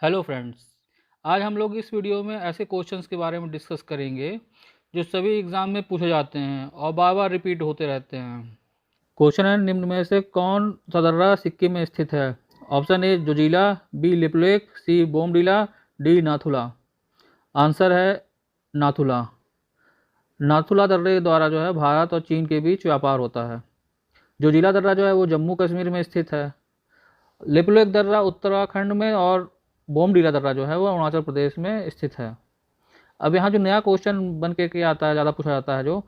Hello friends. आज हम लोग इस वीडियो में ऐसे क्वेश्चंस के बारे में डिस्कस करेंगे जो सभी एग्ज़ाम में पूछे जाते हैं और बार बार रिपीट होते रहते हैं। क्वेश्चन है, निम्न में से कौन सा दर्रा सिक्किम में स्थित है? Option A Zojila, B Lipulekh, C Bomdila, D Nathula. Answer है नाथुला। नाथुला दर्रे द्वारा जो है भारत और चीन के बीच व्यापार होता है। जोजिला दर्रा जो है वो जम्मू कश्मीर में स्थित है। लिपुलेख दर्रा उत्तराखंड में और बोमडिला दर्रा जो है वो अरुणाचल प्रदेश में स्थित है। अब यहाँ जो नया क्वेश्चन बन के आता है, ज़्यादा पूछा जाता है जो,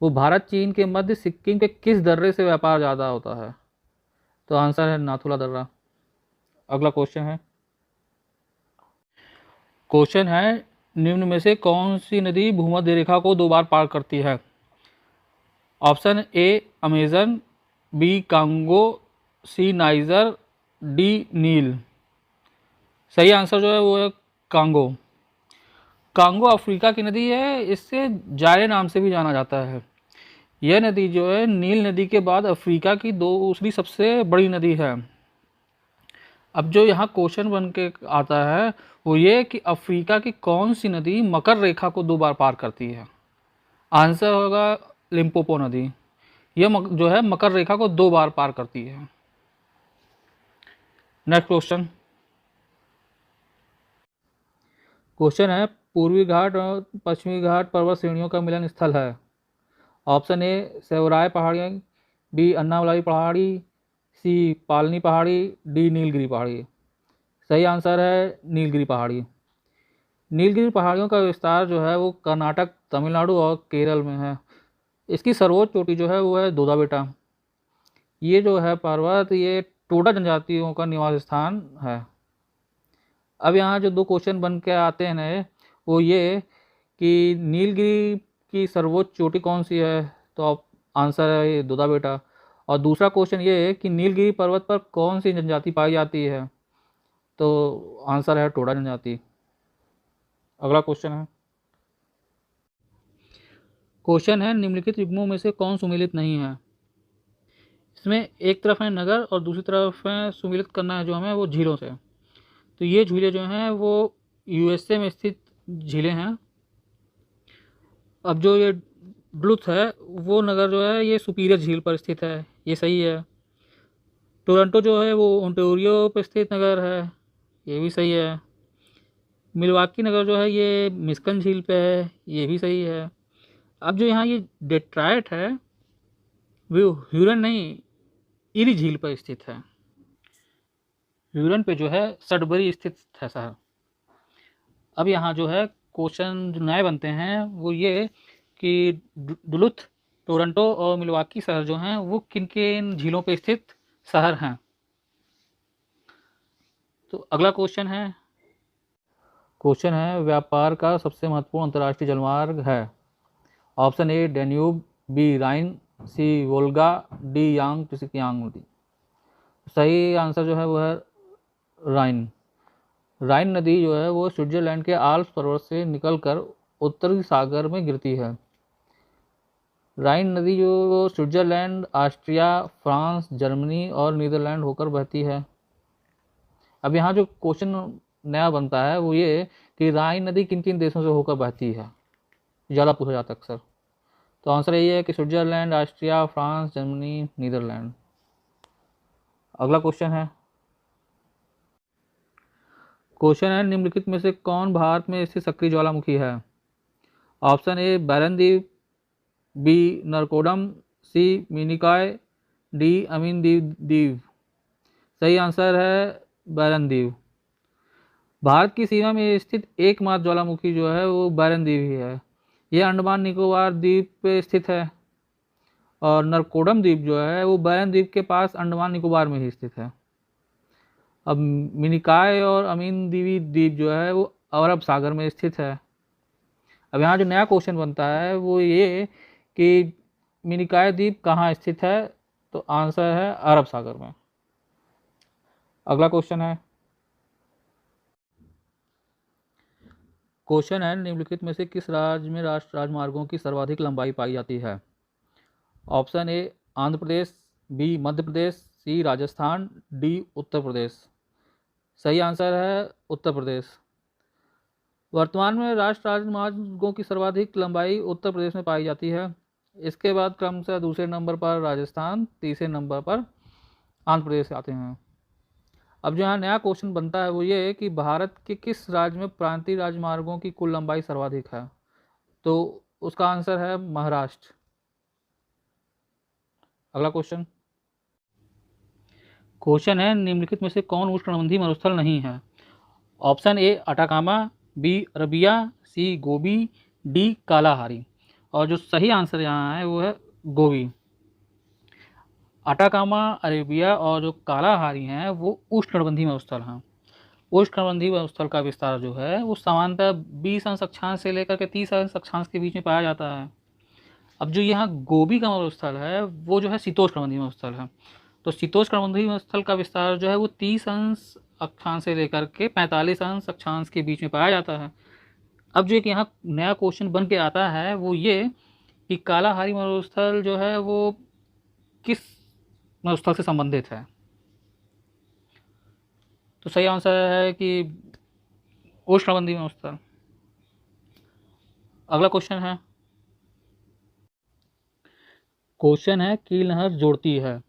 वो भारत चीन के मध्य सिक्किम के किस दर्रे से व्यापार ज़्यादा होता है? तो आंसर है नाथुला दर्रा। अगला क्वेश्चन है निम्न में से कौन सी नदी भूमध्य रेखा को 2 बार पार करती है? Option A Amazon, B Congo, C Niger, D Nile. सही आंसर जो है वो है कांगो। कांगो अफ्रीका की नदी है, इससे जारे नाम से भी जाना जाता है। यह नदी जो है नील नदी के बाद अफ्रीका की दूसरी सबसे बड़ी नदी है। अब जो यहाँ क्वेश्चन बन के आता है वो ये कि अफ्रीका की कौन सी नदी मकर रेखा को 2 बार पार करती है? आंसर होगा लिम्पोपो नदी। यह जो है मकर रेखा को 2 बार पार करती है। नेक्स्ट क्वेश्चन है, पूर्वी घाट और पश्चिमी घाट पर्वत श्रेणियों का मिलन स्थल है। ऑप्शन ए सेवराय पहाड़ी, बी अन्नामलाई पहाड़ी, सी पालनी पहाड़ी, डी नीलगिरी पहाड़ी। सही आंसर है नीलगिरी पहाड़ी। नीलगिरी पहाड़ियों का विस्तार जो है वो कर्नाटक, तमिलनाडु और केरल में है। इसकी सर्वोच्च चोटी जो है वो है दोदा बेटा। ये जो है पर्वत, ये टोडा जनजातियों का निवास स्थान है। अब यहाँ जो 2 क्वेश्चन बन के आते हैं नए, वो ये कि नीलगिरी की सर्वोच्च चोटी कौन सी है? तो आंसर है ये दोदा बेटा। और दूसरा क्वेश्चन ये है कि नीलगिरी पर्वत पर कौन सी जनजाति पाई जाती है? तो आंसर है टोडा जनजाति। अगला क्वेश्चन है निम्नलिखित युग्मों में से कौन सुमेलित नहीं है? इसमें एक तरफ है नगर और दूसरी तरफ है सुमेलित करना है जो हमें वो झीलों से। तो ये झीलें जो हैं वो यूएसए में स्थित झीलें हैं। अब जो ये डुलुथ है वो नगर जो है ये सुपीरियर झील पर स्थित है, ये सही है। टोरंटो जो है वो ओंटारियो पर स्थित नगर है, ये भी सही है। मिलवाकी नगर जो है ये मिस्कन झील पे है, ये भी सही है। अब जो यहाँ ये डेट्रॉयट है वो ह्यूरन नहीं, इरी झील पर स्थित है। ह्यूरन पे जो है सडबरी स्थित है शहर। अब यहाँ जो है क्वेश्चन जो नए बनते हैं वो ये कि डुलुथ, टोरंटो और मिलवाकी शहर जो हैं वो किन किन झीलों पे स्थित शहर हैं? तो अगला क्वेश्चन है व्यापार का सबसे महत्वपूर्ण अंतर्राष्ट्रीय जलमार्ग है। Option A Danube, B Rhine, C Volga, D Yang Tsekiang नदी। सही आंसर जो है वो है राइन। राइन नदी जो है वो स्विट्जरलैंड के आल्प्स पर्वत से निकलकर उत्तरी सागर में गिरती है। राइन नदी जो स्विट्जरलैंड, ऑस्ट्रिया, फ्रांस, जर्मनी और नीदरलैंड होकर बहती है। अब यहाँ जो क्वेश्चन नया बनता है वो ये कि राइन नदी किन किन देशों से होकर बहती है, ज़्यादा पूछा जाता है अक्सर। तो आंसर यही है कि Switzerland, Austria, France, Germany, Netherlands. अगला क्वेश्चन है निम्नलिखित में से कौन भारत में स्थित सक्रिय ज्वालामुखी है? ऑप्शन ए बैरन द्वीप, बी नरकोडम, सी मिनिकॉय, डी अमीन द्वीप। सही आंसर है बैरन द्वीप। भारत की सीमा में स्थित एकमात्र ज्वालामुखी जो है वो बैरन द्वीप ही है। यह अंडमान निकोबार द्वीप पे स्थित है और नरकोडम द्वीप जो है वो बैरन द्वीप के पास अंडमान निकोबार में ही स्थित है। अब मिनिकॉय और अमीन द्वीपी द्वीप जो है वो अरब सागर में स्थित है। अब यहाँ जो नया क्वेश्चन बनता है वो ये कि मिनिकॉय द्वीप कहाँ स्थित है? तो आंसर है अरब सागर में। अगला क्वेश्चन है निम्नलिखित में से किस राज्य में राष्ट्रीय राजमार्गों की सर्वाधिक लंबाई पाई जाती है? Option A Andhra Pradesh, B Madhya Pradesh, C Rajasthan, D Uttar Pradesh. सही आंसर है उत्तर प्रदेश। वर्तमान में राष्ट्रीय राजमार्गों की सर्वाधिक लंबाई उत्तर प्रदेश में पाई जाती है। इसके बाद क्रमशः दूसरे नंबर पर राजस्थान, तीसरे नंबर पर आंध्र प्रदेश आते हैं। अब जो यहाँ नया क्वेश्चन बनता है वो ये है कि भारत के किस राज्य में प्रांतीय राजमार्गों की कुल लंबाई सर्वाधिक है? तो उसका आंसर है महाराष्ट्र। अगला क्वेश्चन है निम्नलिखित में से कौन उष्णकटिबंधीय मरुस्थल नहीं है? Option A Atacama, B Arabia, C Gobi, D Kalahari. और जो सही आंसर यहाँ है वो है गोबी। अटाकामा, अरेबिया और जो कालाहारी हैं वो उष्णकटिबंधीय मरुस्थल हैं। उष्णकटिबंधीय मरुस्थल का विस्तार जो है वो सामान्यतः 20 अंश अक्षांश से लेकर के 30 अंश अक्षांश के बीच में पाया जाता है। अब जो यहाँ गोबी का मरुस्थल है वो जो है शीतोष्णकटिबंधीय मरुस्थल है। तो शीतोष्णकटिबंधीय मरुस्थल का विस्तार जो है वो 30 अंश अक्षांश से लेकर के 45 अंश अक्षांश के बीच में पाया जाता है। अब जो एक यहाँ नया क्वेश्चन बन के आता है वो ये कि कालाहारी मरुस्थल जो है वो किस मरुस्थल से संबंधित है? तो सही आंसर है कि उष्णकटिबंधीय मरुस्थल। अगला क्वेश्चन है कील नहर जोड़ती है।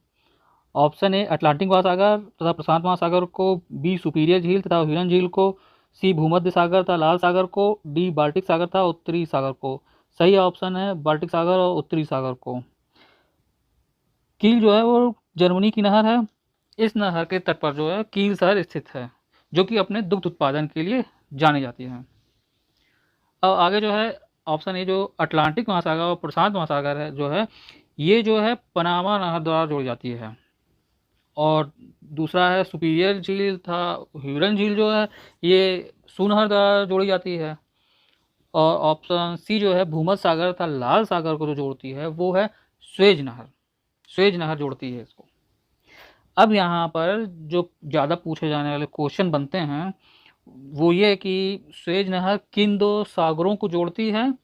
ऑप्शन ए अटलांटिक महासागर तथा प्रशांत महासागर को, बी सुपीरियर झील तथा ह्यूरन झील को, सी भूमध्य सागर तथा लाल सागर को, डी बाल्टिक सागर तथा उत्तरी सागर को। सही ऑप्शन है बाल्टिक सागर और उत्तरी सागर को। कील जो है वो जर्मनी की नहर है। इस नहर के तट पर जो है कील शहर स्थित है, जो कि अपने दुग्ध उत्पादन के लिए जानी जाती है। अब आगे जो है ऑप्शन ए जो अटलांटिक महासागर और प्रशांत महासागर है जो है ये जो है पनामा नहर द्वारा जोड़ी जाती है। और दूसरा है सुपीरियर झील था ह्यूरन झील जो है ये सुनहर द्वारा जोड़ी जाती है। और ऑप्शन सी जो है भूमध्य सागर तथा लाल सागर को जो जोड़ती है वो है स्वेज नहर। स्वेज नहर जोड़ती है इसको। अब यहाँ पर जो ज़्यादा पूछे जाने वाले क्वेश्चन बनते हैं वो ये कि स्वेज नहर किन दो सागरों को जोड़ती है,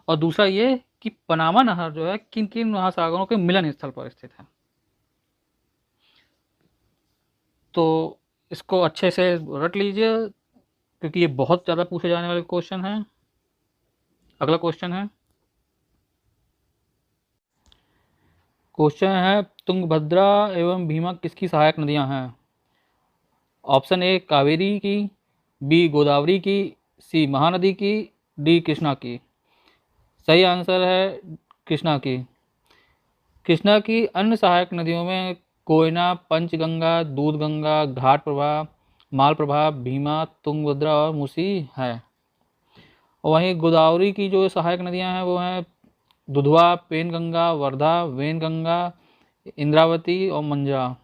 और दूसरा ये कि पनामा नहर जो है किन किन महासागरों के मिलन स्थल पर स्थित है। तो इसको अच्छे से रट लीजिए क्योंकि ये बहुत ज़्यादा पूछे जाने वाले क्वेश्चन हैं। अगला क्वेश्चन है तुंगभद्रा एवं भीमा किसकी सहायक नदियां हैं? ऑप्शन ए कावेरी की, बी गोदावरी की, सी महानदी की, डी कृष्णा की। सही आंसर है कृष्णा की। कृष्णा की अन्य सहायक नदियों में कोयना, पंचगंगा, दूधगंगा, घाट प्रभा, मालप्रभा, भीमा, तुंगभद्रा और मूसी है। और वहीं गोदावरी की जो सहायक नदियां हैं वो हैं दुधवा, पेनगंगा, वर्धा, वेनगंगा, इंद्रावती और मंजरा।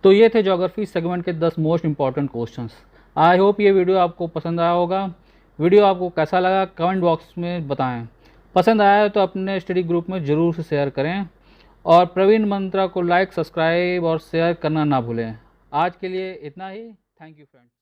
तो ये थे ज्योग्राफी सेगमेंट के 10 most important questions. I hope ये वीडियो आपको पसंद आया होगा। वीडियो आपको कैसा लगा कमेंट बॉक्स में बताएं। पसंद आया तो अपने स्टडी ग्रुप में ज़रूर से शेयर करें और प्रवीण मंत्रा को लाइक, सब्सक्राइब और शेयर करना ना भूलें। आज के लिए इतना ही। Thank you friends.